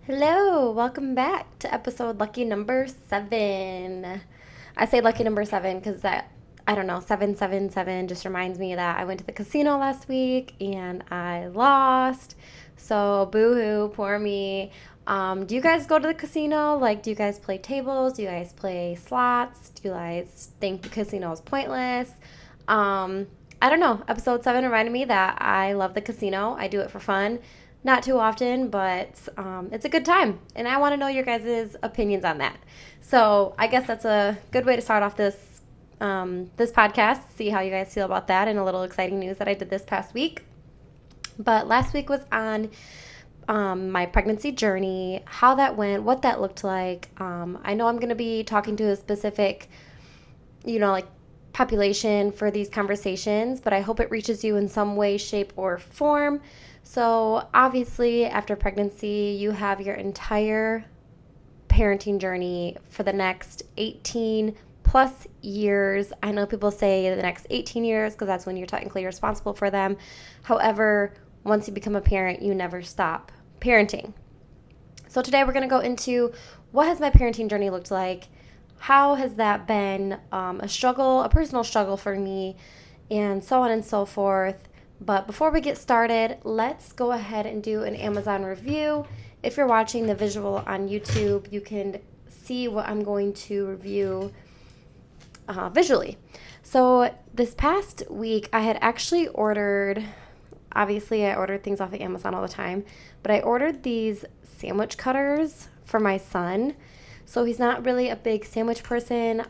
Hello, welcome back to episode lucky number 7. I say lucky number 7 because I don't know, 777 just reminds me that I went to the casino last week and I lost. So, boo hoo, poor me. Do you guys go to the casino? Like, do you guys play tables? Do you guys play slots? Do you guys think the casino is pointless? Um, I don't know. Episode 7 reminded me that I love the casino. I do it for fun. Not too often, but it's a good time. And I want to know your guys' opinions on that. So I guess that's a good way to start off this podcast, see how you guys feel about that, and a little exciting news that I did this past week. But last week was on my pregnancy journey, how that went, what that looked like. I know I'm going to be talking to a specific, like population for these conversations, but I hope it reaches you in some way, shape, or form. So, obviously, after pregnancy, you have your entire parenting journey for the next 18 plus years. I know people say the next 18 years because that's when you're technically responsible for them. However, once you become a parent, you never stop parenting. So, today we're going to go into what has my parenting journey looked like? How has that been a struggle, a personal struggle for me, and so on and so forth. But before we get started, let's go ahead and do an Amazon review. If you're watching the visual on YouTube, you can see what I'm going to review visually. So this past week, I had actually obviously I ordered things off of Amazon all the time, but I ordered these sandwich cutters for my son. So he's not really a big sandwich person.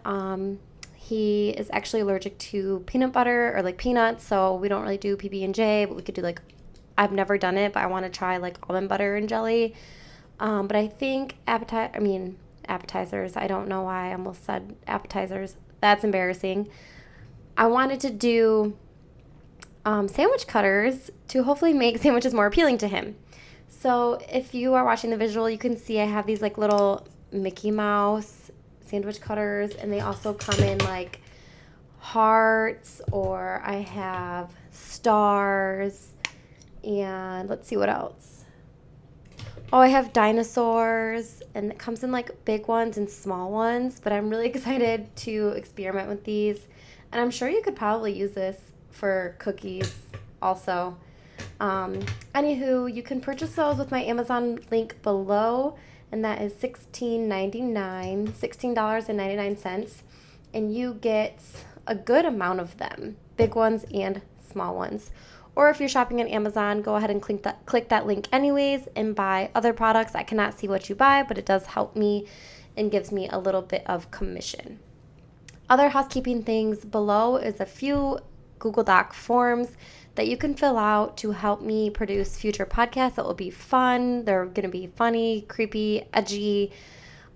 He is actually allergic to peanut butter or like peanuts, so we don't really do PB&J, but we could do like, I've never done it, but I want to try like almond butter and jelly. But I think appetizers, I don't know why I almost said appetizers. That's embarrassing. I wanted to do sandwich cutters to hopefully make sandwiches more appealing to him. So if you are watching the visual, you can see I have these like little Mickey Mouse sandwich cutters, and they also come in like hearts, or I have stars, and let's see what else. Oh, I have dinosaurs, and it comes in like big ones and small ones, but I'm really excited to experiment with these, and I'm sure you could probably use this for cookies also. Anywho, you can purchase those with my Amazon link below, and that is $16.99, and you get a good amount of them, big ones and small ones. Or if you're shopping on Amazon, go ahead and click that link anyways and buy other products. I cannot see what you buy, but it does help me and gives me a little bit of commission. Other housekeeping things below is a few Google Doc forms that you can fill out to help me produce future podcasts that will be fun. They're going to be funny, creepy, edgy,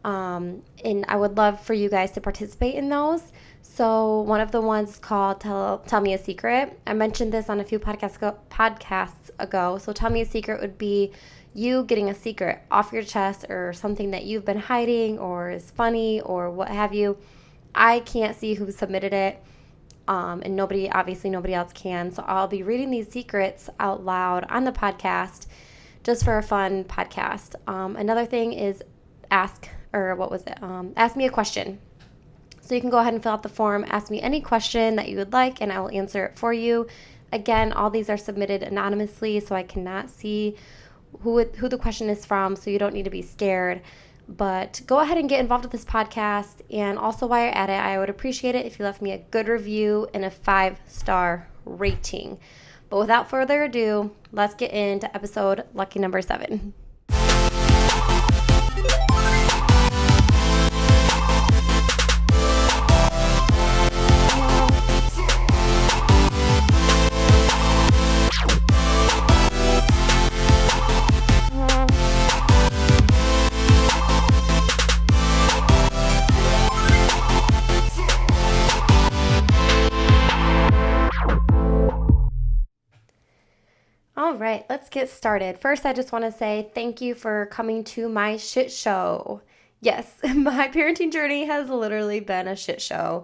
and I would love for you guys to participate in those. So one of the ones is called Tell Me a Secret. I mentioned this on a few podcasts ago. So Tell Me a Secret would be you getting a secret off your chest or something that you've been hiding or is funny or what have you. I can't see who submitted it. And nobody else can. So I'll be reading these secrets out loud on the podcast just for a fun podcast. Another thing is ask me a question. So you can go ahead and fill out the form, ask me any question that you would like, and I will answer it for you. Again, all these are submitted anonymously, so I cannot see who the question is from, so you don't need to be scared. But go ahead and get involved with this podcast. And also while you're at it, I would appreciate it if you left me a good review and a 5-star rating. But without further ado, let's get into episode lucky number 7. All right, let's get started. First, I just want to say thank you for coming to my shit show. Yes, my parenting journey has literally been a shit show.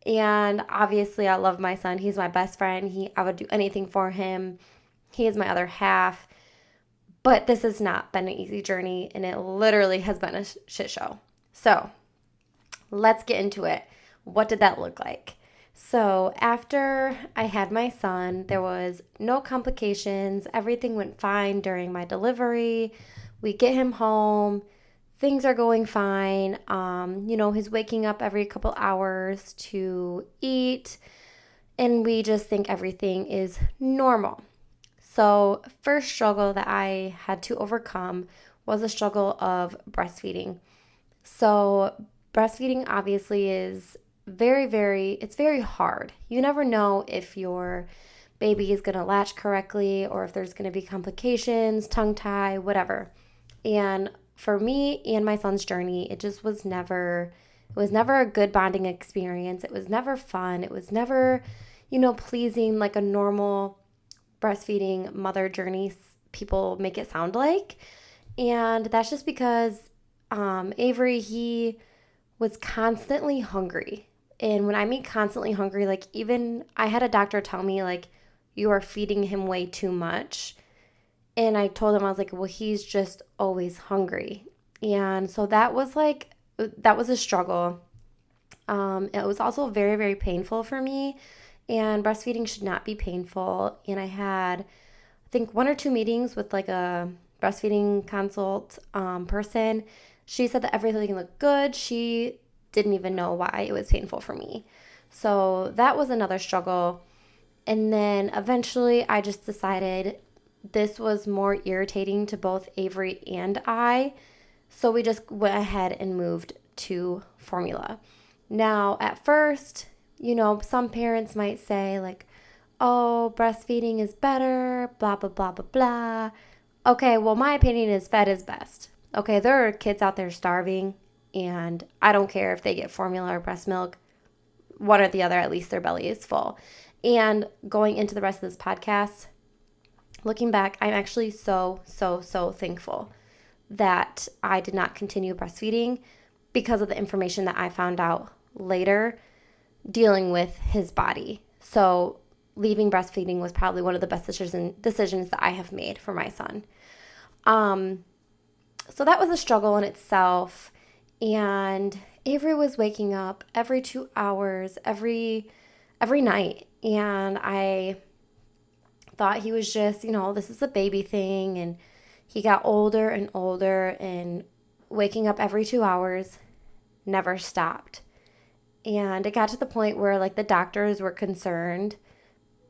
And obviously, I love my son. He's my best friend. I would do anything for him. He is my other half. But this has not been an easy journey, and it literally has been a shit show. So let's get into it. What did that look like? So after I had my son, there was no complications. Everything went fine during my delivery. We get him home. Things are going fine. He's waking up every couple hours to eat, and we just think everything is normal. So, first struggle that I had to overcome was a struggle of breastfeeding. So, breastfeeding obviously is it's very hard. You never know if your baby is going to latch correctly or if there's going to be complications, tongue tie, whatever. And for me and my son's journey, it was never a good bonding experience. It was never fun. It was never, pleasing like a normal breastfeeding mother journey people make it sound like. And that's just because Avery, he was constantly hungry. And when I mean constantly hungry, like even I had a doctor tell me like, you are feeding him way too much. And I told him, I was like, well, he's just always hungry. And so that was a struggle. It was also very, very painful for me. And breastfeeding should not be painful. And I had, I think, 1 or 2 meetings with like a breastfeeding consult person. She said that everything looked good. She didn't even know why it was painful for me. So that was another struggle. And then eventually I just decided this was more irritating to both Avery and I. So we just went ahead and moved to formula. Now, at first, some parents might say like, oh, breastfeeding is better, blah, blah, blah, blah, blah. Okay, well, my opinion is fed is best. Okay, there are kids out there starving, and I don't care if they get formula or breast milk, one or the other, at least their belly is full. And going into the rest of this podcast, looking back, I'm actually so, so, so thankful that I did not continue breastfeeding because of the information that I found out later dealing with his body. So leaving breastfeeding was probably one of the best decisions that I have made for my son. So that was a struggle in itself. And Avery was waking up every 2 hours, every night. And I thought he was just, this is a baby thing. And he got older and older and waking up every 2 hours never stopped. And it got to the point where like the doctors were concerned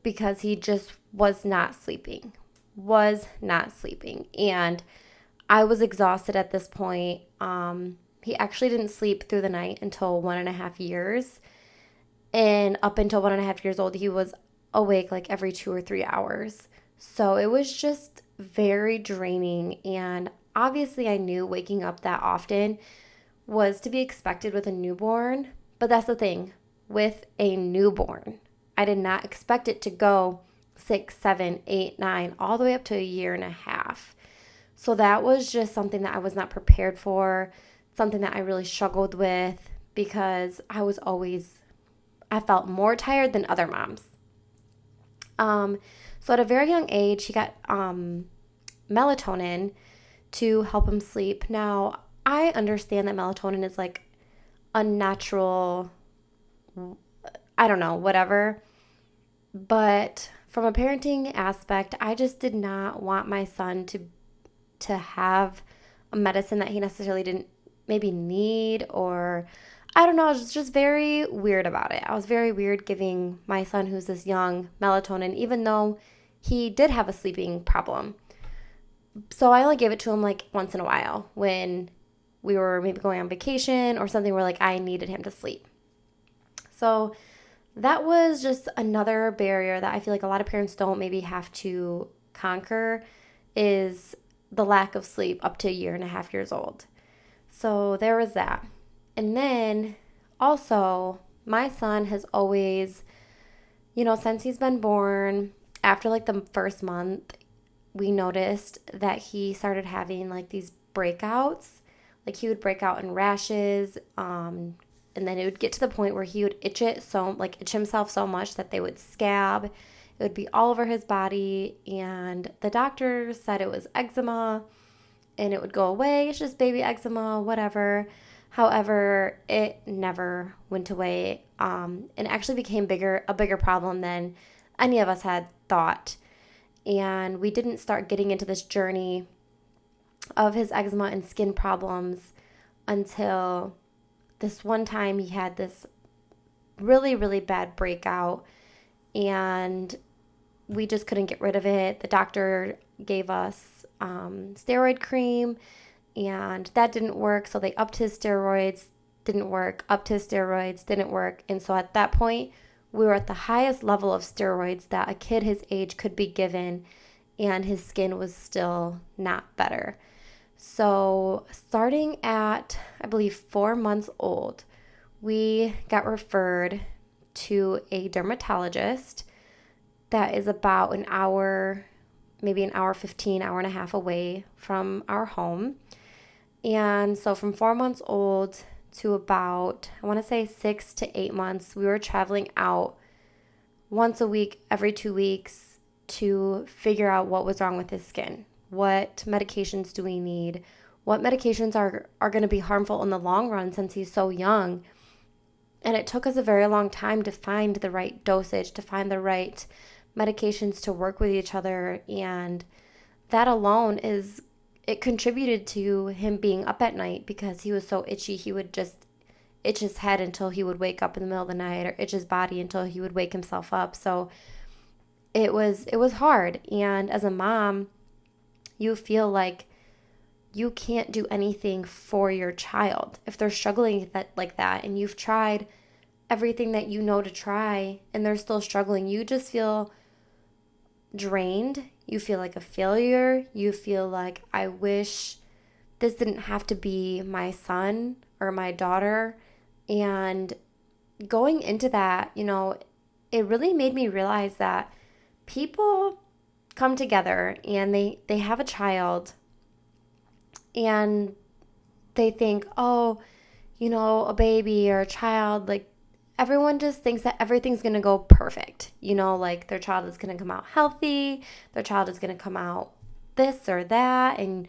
because he just was not sleeping. And I was exhausted at this point. He actually didn't sleep through the night until 1.5 years. And up until 1.5 years old, he was awake like every 2 or 3 hours. So it was just very draining. And obviously I knew waking up that often was to be expected with a newborn. But that's the thing, with a newborn, I did not expect it to go 6, 7, 8, 9, all the way up to 1.5 years. So that was just something that I was not prepared for, something that I really struggled with because I felt more tired than other moms. So at a very young age, he got melatonin to help him sleep. Now, I understand that melatonin is like unnatural, I don't know, whatever. But from a parenting aspect, I just did not want my son to have a medicine that he necessarily didn't maybe need, or I don't know, I was just very weird about it. I was very weird giving my son, who's this young, melatonin, even though he did have a sleeping problem. So I only gave it to him like once in a while when we were maybe going on vacation or something where like I needed him to sleep. So that was just another barrier that I feel like a lot of parents don't maybe have to conquer, is the lack of sleep up to 1.5 years old. So there was that. And then also my son has always, since he's been born, after like the first month, we noticed that he started having like these breakouts. Like he would break out in rashes, and then it would get to the point where he would itch himself so much that they would scab. It It would be all over his body, and the doctor said it was eczema and it would go away. It's just baby eczema, whatever. However, it never went away, and actually became a bigger problem than any of us had thought. And we didn't start getting into this journey of his eczema and skin problems until this one time he had this really, really bad breakout, and we just couldn't get rid of it. The doctor gave us steroid cream, and that didn't work. So they upped his steroids, didn't work, upped his steroids, didn't work. And so at that point, we were at the highest level of steroids that a kid his age could be given, and his skin was still not better. So starting at, I believe, 4 months old, we got referred to a dermatologist that is about an hour, maybe an hour 15, hour and a half away from our home. And so from 4 months old to about, I want to say 6 to 8 months, we were traveling out once a week, every 2 weeks, to figure out what was wrong with his skin. What medications do we need? What medications are going to be harmful in the long run since he's so young? And it took us a very long time to find the right dosage, to find the right medications to work with each other. And that alone it contributed to him being up at night because he was so itchy. He would just itch his head until he would wake up in the middle of the night, or itch his body until he would wake himself up. So it was hard. And as a mom, you feel like you can't do anything for your child if they're struggling like that, and you've tried everything that you know to try and they're still struggling. You just feel drained. You feel like a failure. You feel like, I wish this didn't have to be my son or my daughter. And going into that, it really made me realize that people come together and they have a child, and they think, oh, a baby or a child, like, everyone just thinks that everything's going to go perfect. Like, their child is going to come out healthy, their child is going to come out this or that. And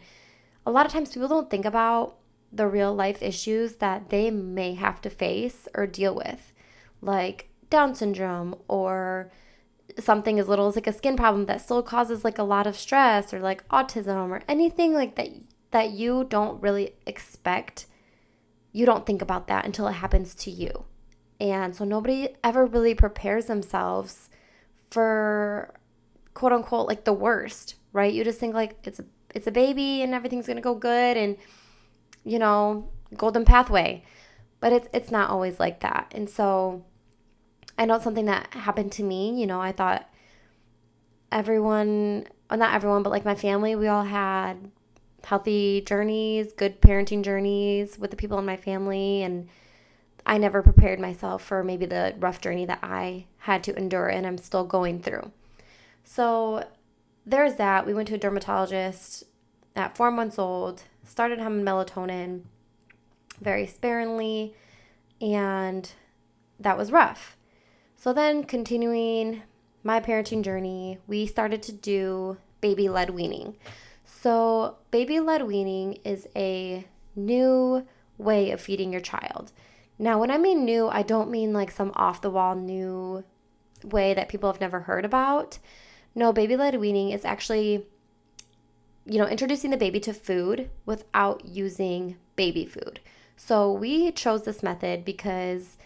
a lot of times people don't think about the real life issues that they may have to face or deal with, like Down syndrome, or something as little as like a skin problem that still causes like a lot of stress, or like autism, or anything like that you don't really expect. You don't think about that until it happens to you. And so nobody ever really prepares themselves for, quote unquote, like the worst, right? You just think like it's a baby and everything's going to go good and, golden pathway. But it's not always like that. And so I know it's something that happened to me. I thought everyone, well, not everyone, but like my family, we all had healthy journeys, good parenting journeys with the people in my family. And I never prepared myself for maybe the rough journey that I had to endure and I'm still going through. So there's that. We went to a dermatologist at 4 months old, started having melatonin very sparingly, and that was rough. So then, continuing my parenting journey, we started to do baby led weaning. So baby led weaning is a new way of feeding your child. Now, when I mean new, I don't mean like some off-the-wall new way that people have never heard about. No, baby-led weaning is actually, introducing the baby to food without using baby food. So we chose this method because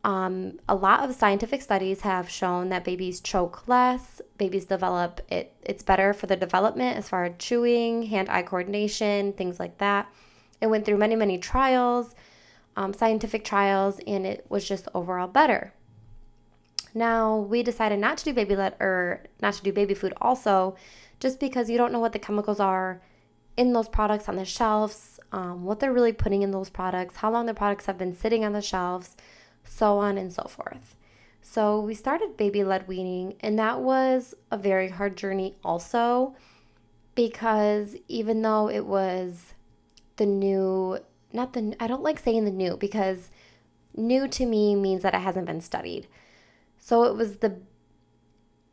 a lot of scientific studies have shown that babies choke less, babies develop, it's better for the development as far as chewing, hand-eye coordination, things like that. It went through many, many trials, scientific trials, and it was just overall better. Now, we decided not to do baby food also, just because you don't know what the chemicals are in those products on the shelves, what they're really putting in those products, how long the products have been sitting on the shelves, so on and so forth. So we started baby-led weaning, and that was a very hard journey also, because even though it was I don't like saying the new, because new to me means that it hasn't been studied. So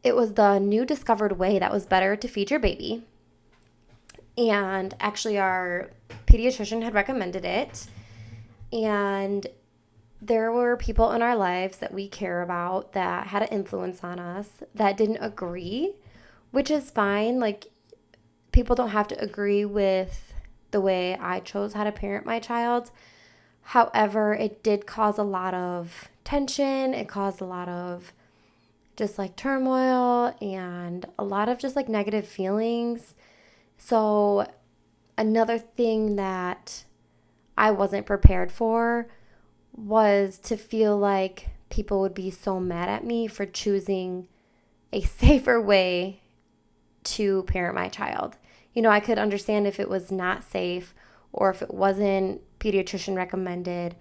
it it was the new discovered way that was better to feed your baby. And actually, our pediatrician had recommended it. And there were people in our lives that we care about that had an influence on us that didn't agree, which is fine. Like, people don't have to agree with the way I chose how to parent my child. However, it did cause a lot of tension. It caused a lot of just like turmoil and a lot of just like negative feelings. So another thing that I wasn't prepared for was to feel like people would be so mad at me for choosing a safer way to parent my child. You know, I could understand if it was not safe or if it wasn't pediatrician recommended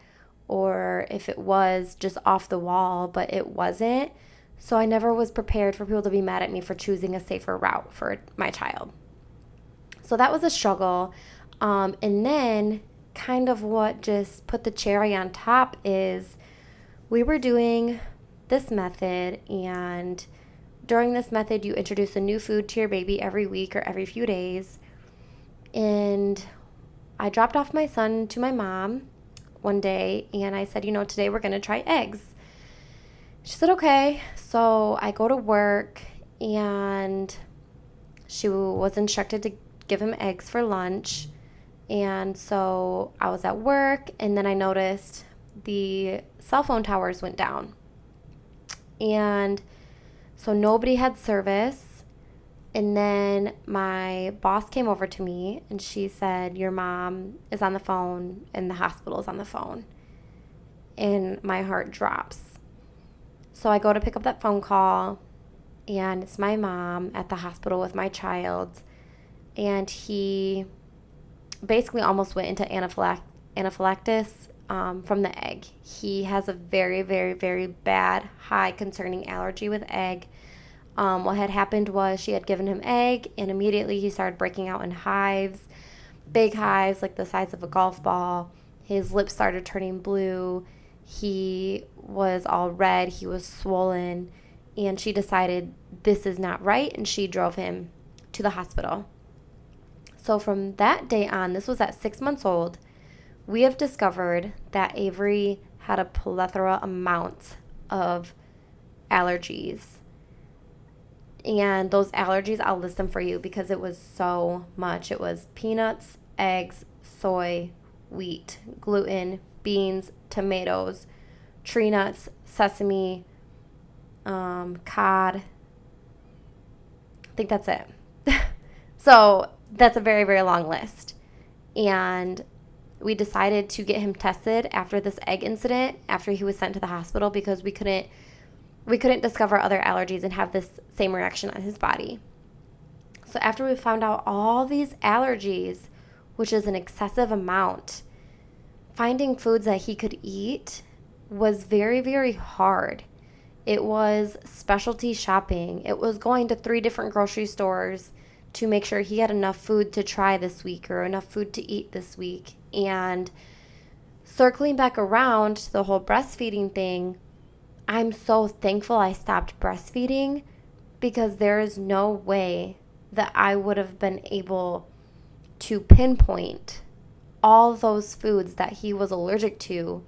or if it was just off the wall, but it wasn't. So I never was prepared for people to be mad at me for choosing a safer route for my child. So that was a struggle. And then kind of what just put the cherry on top is we were doing this method, and during this method you introduce a new food to your baby every week or every few days. And I dropped off my son to my mom one day and I said, today we're going to try eggs. She said, okay. So I go to work and she was instructed to give him eggs for lunch. And so I was at work and then I noticed the cell phone towers went down. And so nobody had service. And then my boss came over to me and she said, your mom is on the phone and the hospital is on the phone. And my heart drops. So I go to pick up that phone call and it's my mom at the hospital with my child. And he basically almost went into anaphylactic from the egg. He has a very, very, very bad, high concerning allergy with egg. What had happened was she had given him egg and immediately he started breaking out in hives, big hives like the size of a golf ball. His lips started turning blue. He was all red. He was swollen. And she decided this is not right and she drove him to the hospital. So from that day on, this was at 6 months old, we have discovered that Avery had a plethora amount of allergies. And those allergies, I'll list them for you because it was so much. It was peanuts, eggs, soy, wheat, gluten, beans, tomatoes, tree nuts, sesame, cod. I think that's it. So that's a very, very long list. And we decided to get him tested after this egg incident, after he was sent to the hospital, because we couldn't discover other allergies and have this same reaction on his body. So after we found out all these allergies, which is an excessive amount, finding foods that he could eat was very, very hard. It was specialty shopping. It was going to 3 different grocery stores to make sure he had enough food to try this week or enough food to eat this week. And circling back around to the whole breastfeeding thing, I'm so thankful I stopped breastfeeding because there is no way that I would have been able to pinpoint all those foods that he was allergic to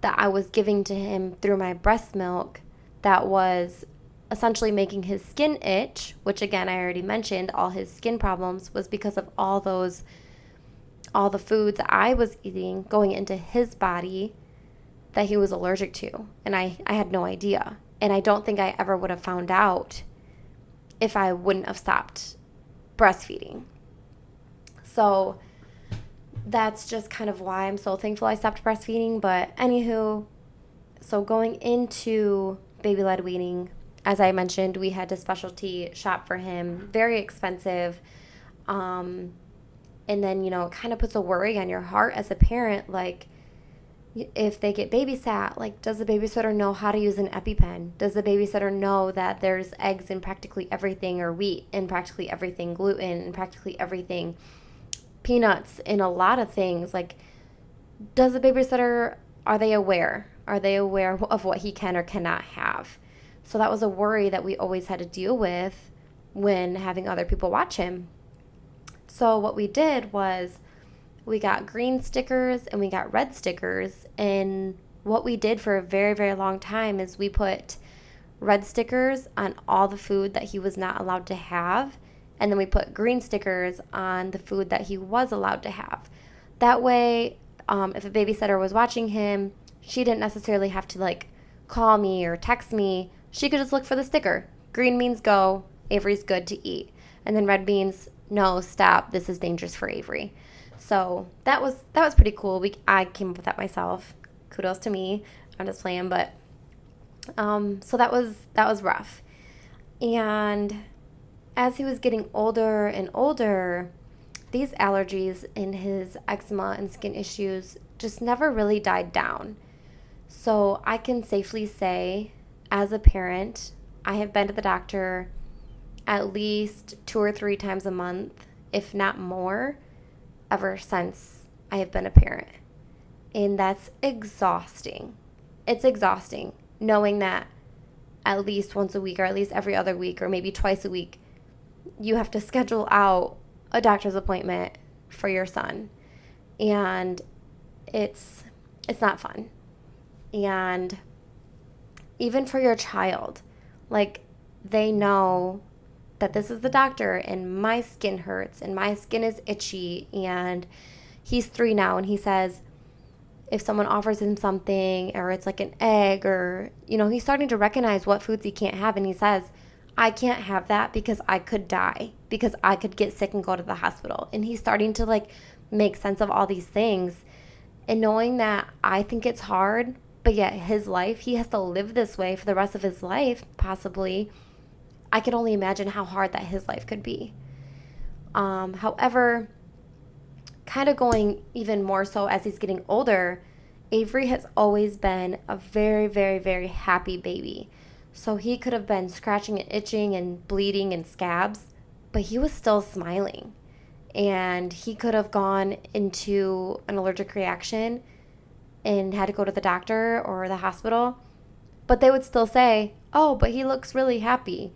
that I was giving to him through my breast milk that was essentially making his skin itch, which again, I already mentioned, all his skin problems was because of all the foods I was eating going into his body that he was allergic to. And I had no idea. And I don't think I ever would have found out if I wouldn't have stopped breastfeeding. So that's just kind of why I'm so thankful I stopped breastfeeding. But anywho, so going into baby led weaning, as I mentioned, we had to specialty shop for him, very expensive. And then, it kind of puts a worry on your heart as a parent, like if they get babysat, like does the babysitter know how to use an EpiPen? Does the babysitter know that there's eggs in practically everything, or wheat in practically everything, gluten in practically everything, peanuts in a lot of things? Like, does the babysitter, are they aware? Are they aware of what he can or cannot have? So that was a worry that we always had to deal with when having other people watch him. So what we did was we got green stickers and we got red stickers. And what we did for a very, very long time is we put red stickers on all the food that he was not allowed to have. And then we put green stickers on the food that he was allowed to have. That way, if a babysitter was watching him, she didn't necessarily have to like call me or text me. She could just look for the sticker. Green means go, Avery's good to eat. And then red means no, stop, this is dangerous for Avery. So that was pretty cool. I came up with that myself. Kudos to me. I'm just playing, but so that was rough. And as he was getting older and older, these allergies and his eczema and skin issues just never really died down. So I can safely say, as a parent, I have been to the doctor at least 2 or 3 times a month, if not more, ever since I have been a parent. And that's exhausting. It's exhausting knowing that at least once a week or at least every other week or maybe twice a week, you have to schedule out a doctor's appointment for your son. And it's not fun. And even for your child, like, they know that this is the doctor and my skin hurts and my skin is itchy. And he's 3 now, and he says if someone offers him something or it's like an egg or, he's starting to recognize what foods he can't have. And he says, I can't have that because I could die, because I could get sick and go to the hospital. And he's starting to like make sense of all these things. And knowing that, I think it's hard, but yet his life, he has to live this way for the rest of his life, possibly. I can only imagine how hard that his life could be. However, kind of going even more so as he's getting older, Avery has always been a very, very, very happy baby. So he could have been scratching and itching and bleeding and scabs, but he was still smiling. And he could have gone into an allergic reaction and had to go to the doctor or the hospital, but they would still say, oh, but he looks really happy.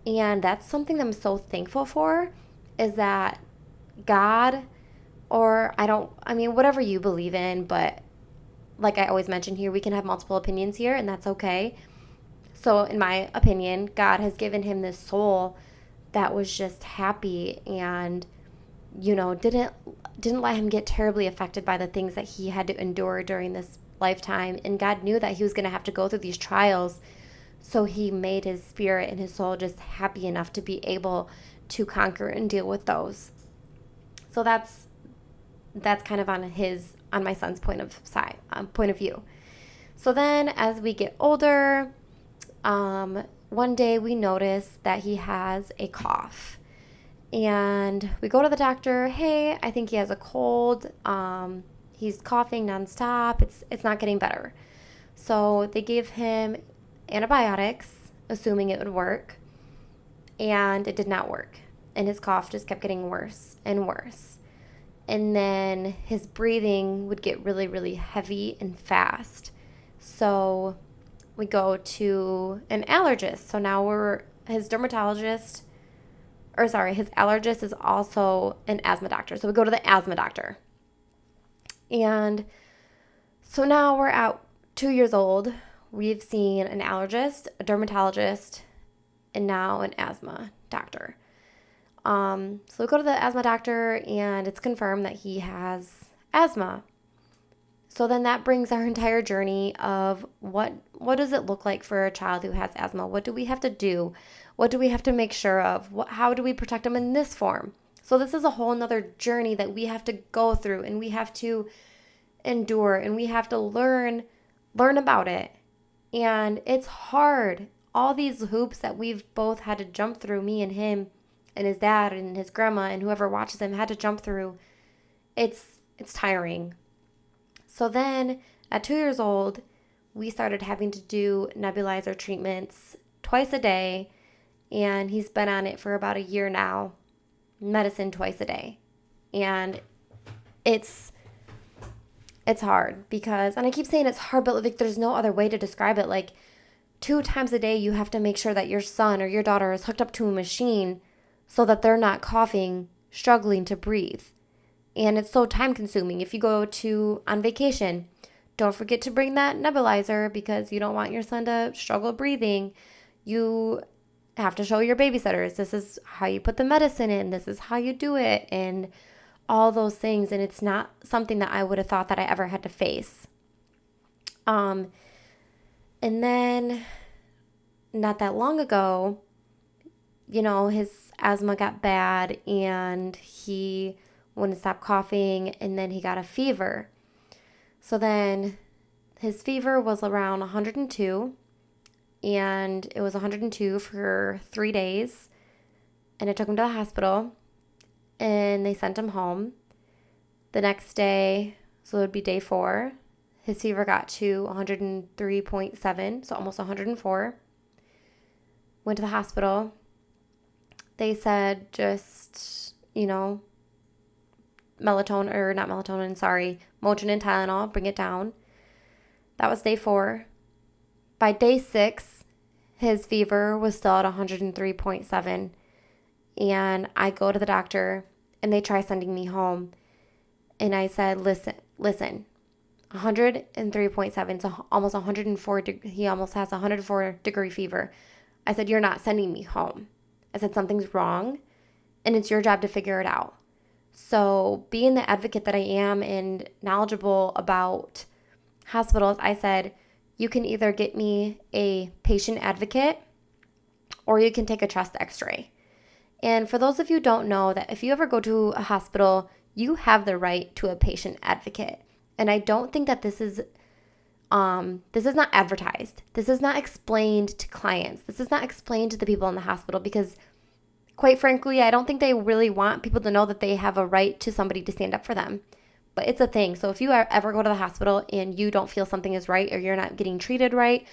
And that's something that I'm so thankful for, is that God, or whatever you believe in, but like I always mention here, we can have multiple opinions here, and that's okay. So in my opinion, God has given him this soul that was just happy and, didn't let him get terribly affected by the things that he had to endure during this lifetime. And God knew that he was going to have to go through these trials. So he made his spirit and his soul just happy enough to be able to conquer and deal with those. So that's kind of on my son's point of view. So then as we get older, one day we notice that he has a cough. And we go to the doctor. Hey, I think he has a cold. He's coughing nonstop. It's not getting better. So they gave him antibiotics, assuming it would work. And it did not work. And his cough just kept getting worse and worse. And then his breathing would get really, really heavy and fast. So we go to an allergist. So now his allergist is also an asthma doctor. So we go to the asthma doctor. And so now we're at 2 years old. We've seen an allergist, a dermatologist, and now an asthma doctor. So we go to the asthma doctor, and it's confirmed that he has asthma. So then that brings our entire journey of what does it look like for a child who has asthma? What do we have to do? What do we have to make sure of? How do we protect them in this form? So this is a whole nother journey that we have to go through, and we have to endure, and we have to learn about it. And it's hard. All these hoops that we've both had to jump through, me and him and his dad and his grandma and whoever watches him had to jump through. It's tiring. So then at 2 years old, we started having to do nebulizer treatments twice a day, and he's been on it for about a year now, medicine twice a day. And it's hard because, and I keep saying it's hard, but like there's no other way to describe it. Like, 2 times a day you have to make sure that your son or your daughter is hooked up to a machine so that they're not coughing, struggling to breathe. And it's so time consuming. If you go on vacation, don't forget to bring that nebulizer because you don't want your son to struggle breathing. You have to show your babysitters, this is how you put the medicine in, this is how you do it, and all those things. And it's not something that I would have thought that I ever had to face. And then not that long ago, his asthma got bad and he wouldn't stop coughing, and then he got a fever. So then his fever was around 102, and it was 102 for 3 days, and I took him to the hospital, and they sent him home. The next day, so it would be day 4, his fever got to 103.7, so almost 104. Went to the hospital. They said just, Motrin and Tylenol, bring it down. That was day 4. By day 6, his fever was still at 103.7. And I go to the doctor and they try sending me home. And I said, listen, 103.7, so almost 104, he almost has 104 degree fever. I said, you're not sending me home. I said, something's wrong and it's your job to figure it out. So being the advocate that I am and knowledgeable about hospitals, I said, you can either get me a patient advocate or you can take a chest x-ray. And for those of you who don't know, that if you ever go to a hospital, you have the right to a patient advocate. And I don't think that this is not advertised. This is not explained to clients. This is not explained to the people in the hospital because, quite frankly, I don't think they really want people to know that they have a right to somebody to stand up for them. But it's a thing. So if you ever go to the hospital and you don't feel something is right or you're not getting treated right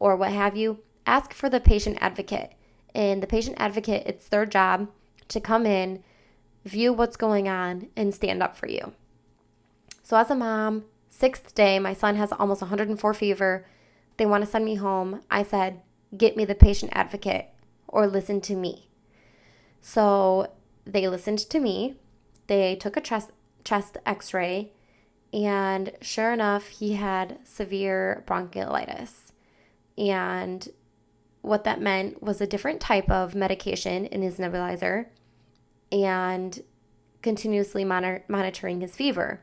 or what have you, ask for the patient advocate. And the patient advocate, it's their job to come in, view what's going on, and stand up for you. So as a mom, 6th day, my son has almost 104 fever. They want to send me home. I said, get me the patient advocate or listen to me. So they listened to me. They took a chest x-ray, and sure enough, he had severe bronchiolitis. And what that meant was a different type of medication in his nebulizer and continuously monitoring his fever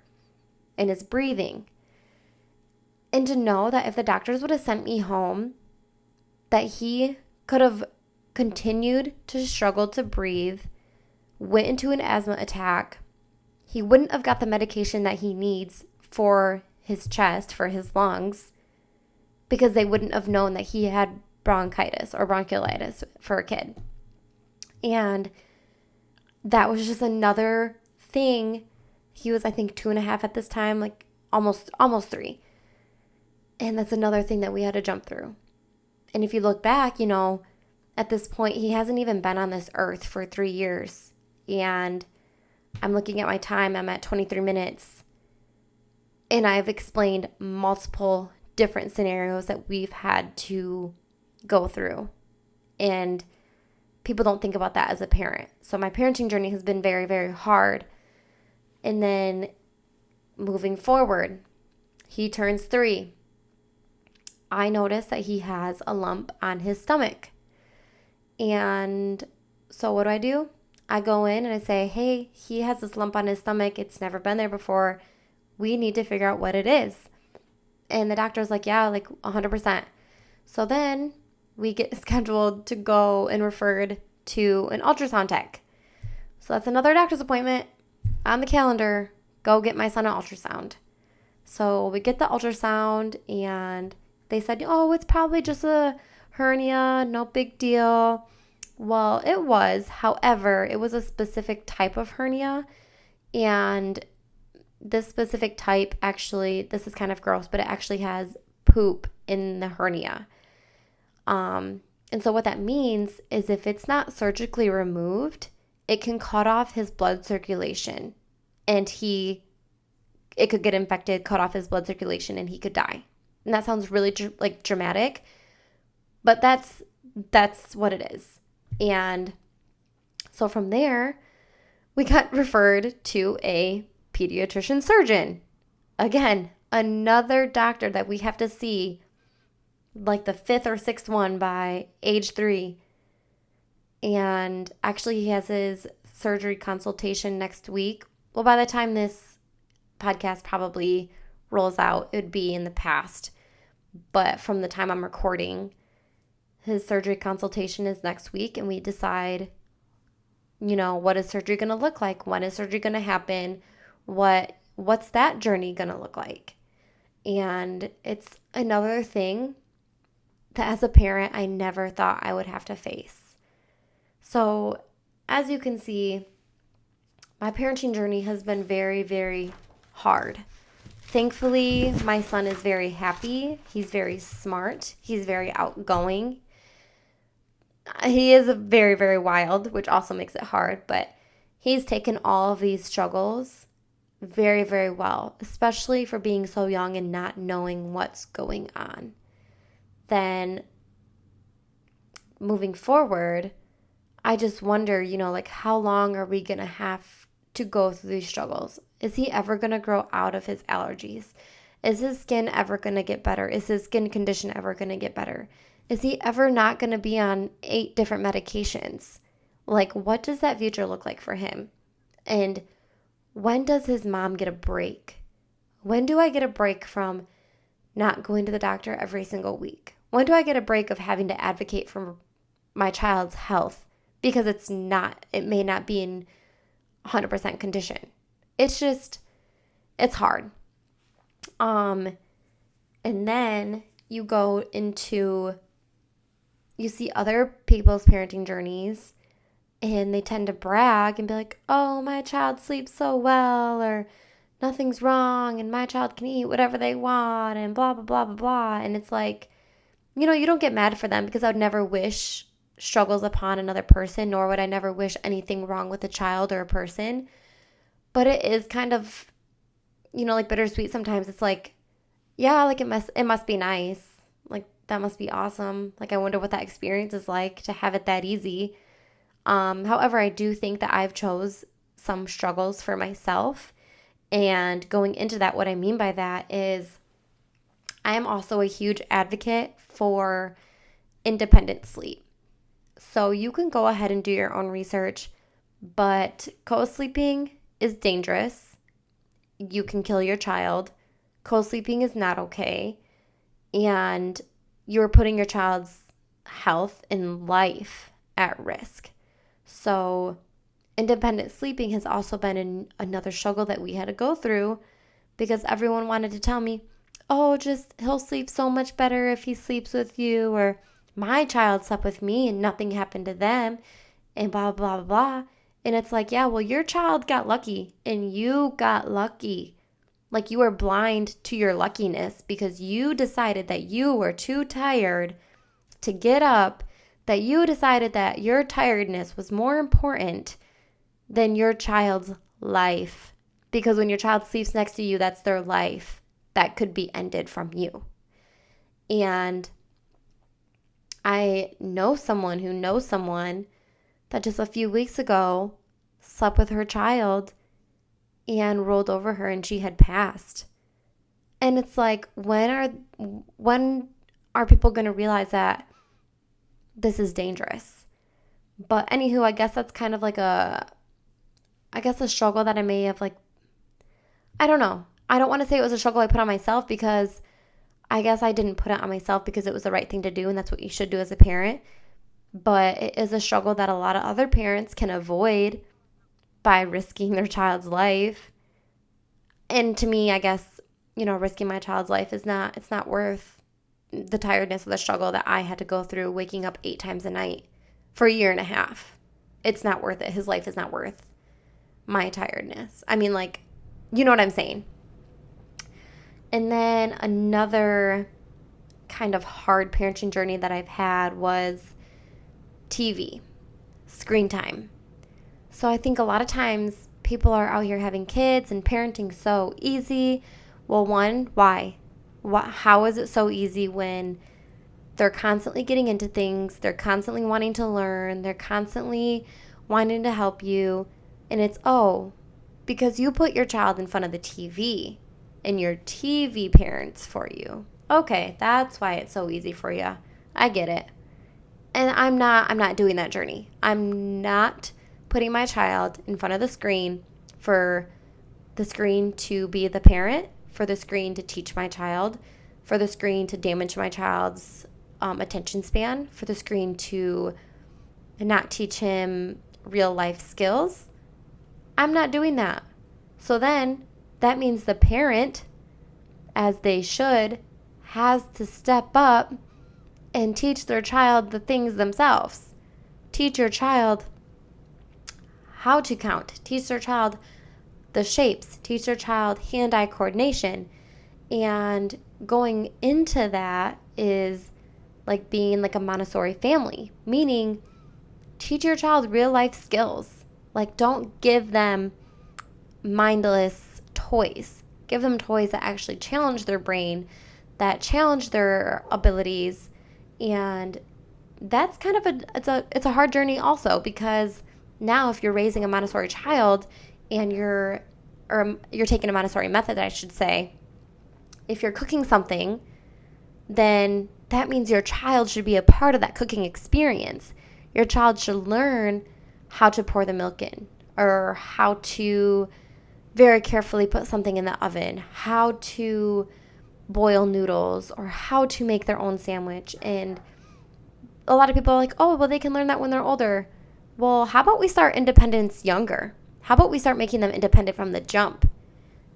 and his breathing. And to know that if the doctors would have sent me home, that he could have continued to struggle to breathe, went into an asthma attack, he wouldn't have got the medication that he needs for his chest, for his lungs, because they wouldn't have known that he had bronchitis or bronchiolitis for a kid. And that was just another thing. He was, I think, 2.5 at this time, like almost 3. And that's another thing that we had to jump through. And if you look back, at this point, he hasn't even been on this earth for 3 years. And I'm looking at my time, I'm at 23 minutes. And I've explained multiple different scenarios that we've had to go through. And people don't think about that as a parent. So my parenting journey has been very, very hard. And then moving forward, he turns 3. I notice that he has a lump on his stomach. And so what do? I go in and I say, hey, he has this lump on his stomach. It's never been there before. We need to figure out what it is. And the doctor's like, yeah, like 100%. So then we get scheduled to go and referred to an ultrasound tech. So that's another doctor's appointment on the calendar. Go get my son an ultrasound. So we get the ultrasound and they said, oh, it's probably just a hernia, no big deal. Well, it was. However, it was a specific type of hernia. And this specific type actually, this is kind of gross, but it actually has poop in the hernia. And so what that means is if it's not surgically removed, it can cut off his blood circulation. And it could get infected, cut off his blood circulation, and he could die. And that sounds really dramatic, But that's what it is. And so from there, we got referred to a pediatrician surgeon. Again, another doctor that we have to see, like the fifth or sixth one by age 3. And actually, he has his surgery consultation next week. Well, by the time this podcast probably rolls out, it would be in the past. But from the time I'm recording, his surgery consultation is next week, and we decide, what is surgery going to look like? When is surgery going to happen? What's that journey going to look like? And it's another thing that as a parent, I never thought I would have to face. So as you can see, my parenting journey has been very, very hard. Thankfully, my son is very happy. He's very smart. He's very outgoing. He is very, very wild, which also makes it hard, but he's taken all of these struggles very, very well, especially for being so young and not knowing what's going on. Then moving forward, I just wonder, how long are we going to have to go through these struggles? Is he ever going to grow out of his allergies? Is his skin ever going to get better? Is his skin condition ever going to get better? Is he ever not going to be on 8 different medications? Like, what does that future look like for him? And when does his mom get a break? When do I get a break from not going to the doctor every single week? When do I get a break of having to advocate for my child's health because it may not be in 100% condition? It's hard. And then you go into, you see other people's parenting journeys, and they tend to brag and be like, oh, my child sleeps so well, or nothing's wrong, and my child can eat whatever they want, and blah, blah, blah, blah, blah. And it's like, you don't get mad for them, because I would never wish struggles upon another person, nor would I never wish anything wrong with a child or a person. But it is kind of, like bittersweet sometimes. It's like, yeah, like it must be nice. Like, that must be awesome. Like, I wonder what that experience is like to have it that easy. However, I do think that I've chose some struggles for myself. And going into that, what I mean by that is I am also a huge advocate for independent sleep. So you can go ahead and do your own research, but co-sleeping is dangerous. You can kill your child. Co-sleeping is not okay. And you're putting your child's health and life at risk. So independent sleeping has also been another struggle that we had to go through, because everyone wanted to tell me, oh, he'll sleep so much better if he sleeps with you, or my child slept with me and nothing happened to them, and blah, blah, blah, blah. And it's like, yeah, well, your child got lucky, and you got lucky. Like, you were blind to your luckiness because you decided that you were too tired to get up, that you decided that your tiredness was more important than your child's life. Because when your child sleeps next to you, that's their life that could be ended from you. And I know someone who knows someone that just a few weeks ago slept with her child and rolled over her, and she had passed. And it's like, when are people going to realize that this is dangerous? But anywho, I guess that's kind of like a struggle that I may have, like, I don't know. I don't want to say it was a struggle I put on myself, because I guess I didn't put it on myself because it was the right thing to do, and that's what you should do as a parent. But it is a struggle that a lot of other parents can avoid by risking their child's life. And to me, I guess, risking my child's life it's not worth the tiredness of the struggle that I had to go through, waking up 8 times a night for a year and a half. It's not worth it. His life is not worth my tiredness. I mean, like, you know what I'm saying? And then another kind of hard parenting journey that I've had was TV, screen time. So I think a lot of times people are out here having kids and parenting so easy. Well, one, why? How is it so easy when They're constantly getting into things. They're constantly wanting to learn. They're constantly wanting to help you. And it's, because you put your child in front of the TV and your TV parents for you. Okay, that's why it's so easy for you. I get it. And I'm not doing that journey. I'm not putting my child in front of the screen for the screen to be the parent, for the screen to teach my child, for the screen to damage my child's attention span, for the screen to not teach him real life skills. I'm not doing that. So then that means the parent, as they should, has to step up and teach their child the things themselves. Teach your child how to count. Teach their child the shapes. Teach their child hand-eye coordination. And going into that is like being like a Montessori family, meaning teach your child real life skills. Like, don't give them mindless toys. Give them toys that actually challenge their brain, that challenge their abilities. And that's kind of it's a hard journey also, because now if you're raising a Montessori child and you're taking a Montessori method, I should say, if you're cooking something, then that means your child should be a part of that cooking experience. Your child should learn how to pour the milk in, or how to very carefully put something in the oven, how to boil noodles, or how to make their own sandwich. And a lot of people are like, oh, well, they can learn that when they're older. Well, how about we start independence younger? How about we start making them independent from the jump?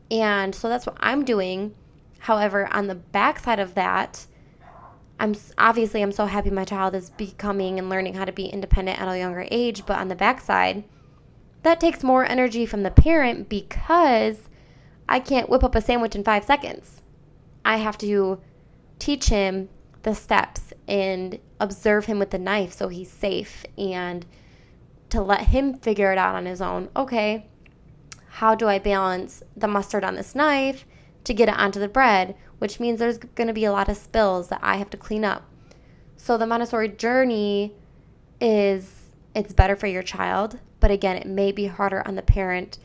And so that's what I'm doing. However, on the backside of that, I'm so happy my child is becoming and learning how to be independent at a younger age. But on the backside, that takes more energy from the parent, because I can't whip up a sandwich in 5 seconds. I have to teach him the steps and observe him with the knife so he's safe, and to let him figure it out on his own. Okay, how do I balance the mustard on this knife to get it onto the bread, which means there's going to be a lot of spills that I have to clean up. So the Montessori journey it's better for your child, but again, it may be harder on the parent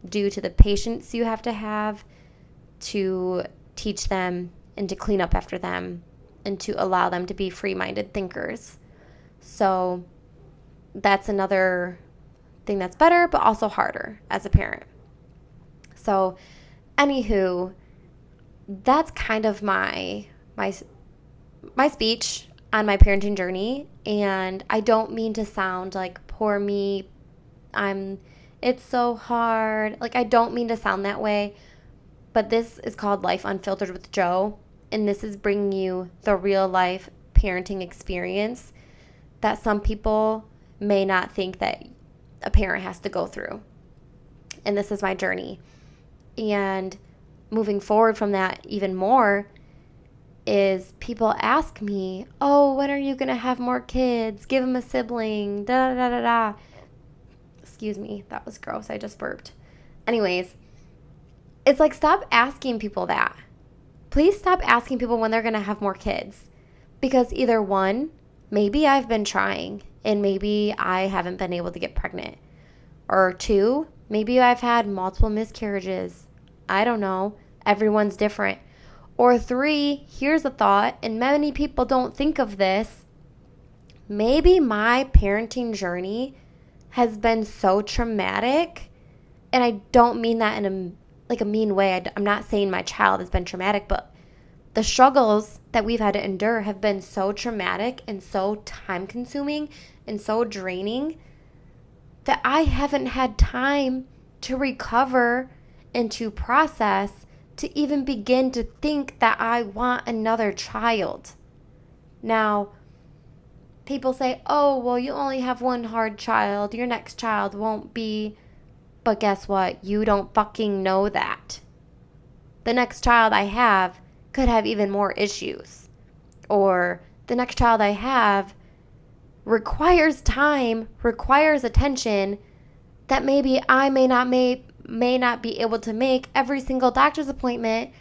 due to the patience you have to teach them and to clean up after them and to allow them to be free-minded thinkers. So that's another thing that's better, but also harder as a parent. So anywho, that's kind of my speech on my parenting journey. And I don't mean to sound like poor me, it's so hard. Like, I don't mean to sound that way, but this is called Life Unfiltered with Joe, and this is bringing you the real life parenting experience that some people may not think that a parent has to go through. And this is my journey. And moving forward from that even more is people ask me, oh, when are you going to have more kids? Give them a sibling, da da da da. Excuse me, that was gross. I just burped. Anyways, it's like, stop asking people that. Please stop asking people when they're going to have more kids. Because either one, maybe I've been trying and maybe I haven't been able to get pregnant. Or two, maybe I've had multiple miscarriages. I don't know. Everyone's different. Or three, here's a thought, and many people don't think of this. Maybe my parenting journey has been so traumatic, and I don't mean that in a mean way. I'm not saying my child has been traumatic, but the struggles that we've had to endure have been so traumatic and so time-consuming and so draining that I haven't had time to recover and to process, to even begin to think that I want another child. Now, people say, oh, well, you only have one hard child. Your next child won't be. But guess what? You don't fucking know that. The next child I have could have even more issues. Or the next child I have requires time, requires attention that maybe I may not be able to make every single doctor's appointment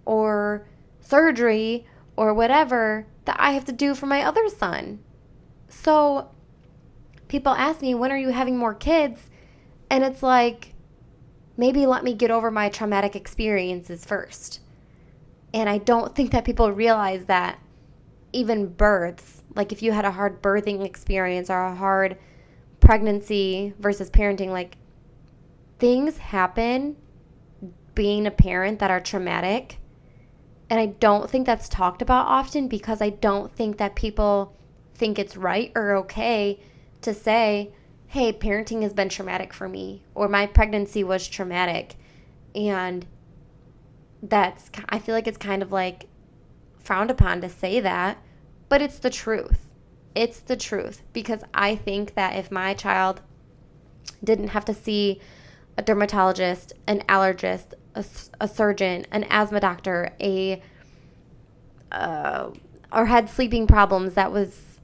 or surgery or whatever that I have to do for my other son. So people ask me, when are you having more kids? And it's like, maybe let me get over my traumatic experiences first. And I don't think that people realize that even births, like if you had a hard birthing experience or a hard pregnancy versus parenting, like things happen being a parent that are traumatic. And I don't think that's talked about often because I don't think that people think it's right or okay to say, hey, parenting has been traumatic for me, or my pregnancy was traumatic. And I feel like it's kind of like frowned upon to say that, but it's the truth. It's the truth, because I think that if my child didn't have to see a dermatologist, an allergist, a surgeon, an asthma doctor, or had sleeping problems that was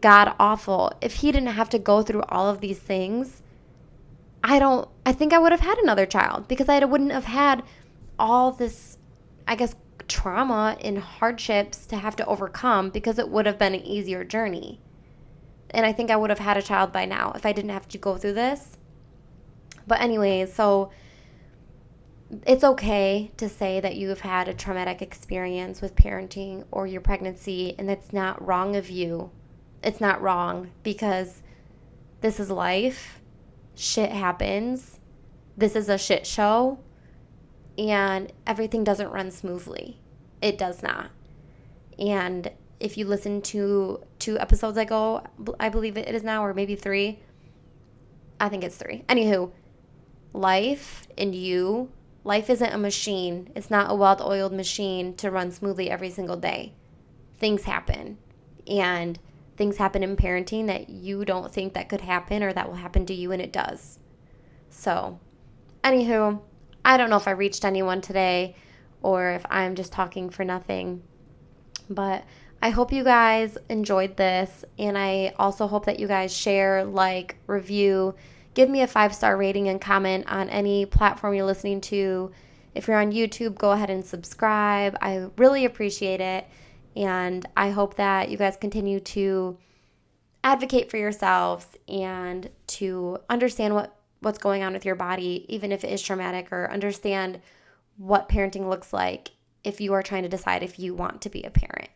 god awful, if he didn't have to go through all of these things, I think I would have had another child, because I wouldn't have had all this, I guess, trauma and hardships to have to overcome, because it would have been an easier journey. And I think I would have had a child by now if I didn't have to go through this. But anyways, so it's okay to say that you have had a traumatic experience with parenting or your pregnancy, and that's not wrong of you. It's not wrong, because this is life. Shit happens. This is a shit show, and everything doesn't run smoothly. It does not. And if you listen to 2 episodes ago, I believe it is now, or maybe 3. I think it's 3. Anywho, life isn't a machine. It's not a well-oiled machine to run smoothly every single day. Things happen. And things happen in parenting that you don't think that could happen or that will happen to you, and it does. So, anywho, I don't know if I reached anyone today or if I'm just talking for nothing. But I hope you guys enjoyed this, and I also hope that you guys share, like, review, give me a 5-star rating and comment on any platform you're listening to. If you're on YouTube, go ahead and subscribe. I really appreciate it, and I hope that you guys continue to advocate for yourselves and to understand what's going on with your body, even if it is traumatic, or understand what parenting looks like if you are trying to decide if you want to be a parent.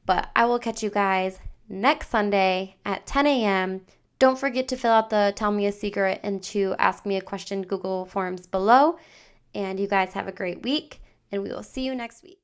But I will catch you guys next Sunday at 10 a.m. Don't forget to fill out the Tell Me a Secret and to ask me a question Google Forms below. And you guys have a great week, and we will see you next week.